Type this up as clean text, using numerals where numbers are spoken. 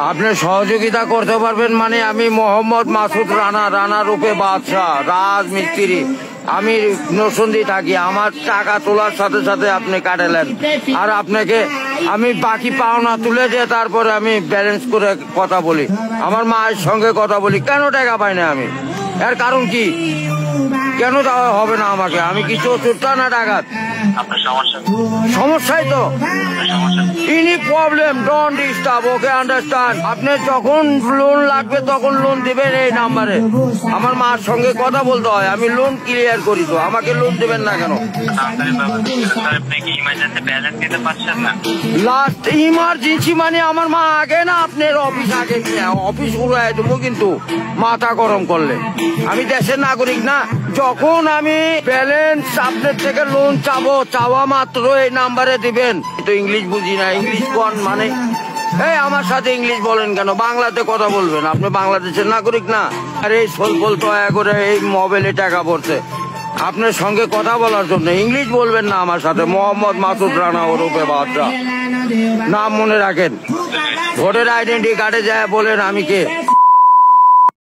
আপনি সহযোগিতা করতে পারবেন মানে আমি মোহাম্মদ মাসুদ রানা, রানা রূপে বাদশাহ, রাজমিস্ত্রি। আমি নরসিংদী থাকি। আমার টাকা তোলার সাথে সাথে আপনি কাটালেন, আর আপনাকে আমি বাকি পাওনা তুলে দিয়ে তারপরে আমি ব্যালেন্স করে কথা বলি, আমার মায়ের সঙ্গে কথা বলি। কেন টাকা পাই না আমি? এর কারণ কি? কেন দেওয়া হবে না আমাকে? আমি কি চোরটা না ডাকাত? সমস্যাই তো any problem, don't disturb, okay understand. আপনি যখন লোন লাগবে তখন লোন দিবেন এই নাম্বারে। আমার মার সঙ্গে কথা বলতে হয়, আমি লোন ক্লিয়ার করি। তো আমাকে লোন দেবেন না কেন? লাস্ট ইমার্জেন্সি মানে আমার মা আগে না আপনার অফিস আগে, অফিস উড়াই দেবো কিন্তু মাথা গরম করলে। আমি দেশের নাগরিক না। যখন আমি ব্যালেন্স আপনার থেকে লোন চাবো, চাওয়া মাত্র এই নাম্বারে দিবেন। তো ইংলিশ বুঝি না, ইংলিশ কোন মানে? এই আমার সাথে ইংলিশ বলেন কেন? বাংলাতে কথা বলবেন। আপনি বাংলাদেশের নাগরিক না? আর এই সোল দয়া করে এই মোবাইলে টাকা পড়ছে আপনার সঙ্গে কথা বলার জন্য। ইংলিশ বলবেন না আমার সাথে। মোহাম্মদ মাসুদ রানা ওরফে বাদশাহ, নাম মনে রাখেন। ভোটার আইডেন্টি কার্ডে যায় বলেন আমি কে।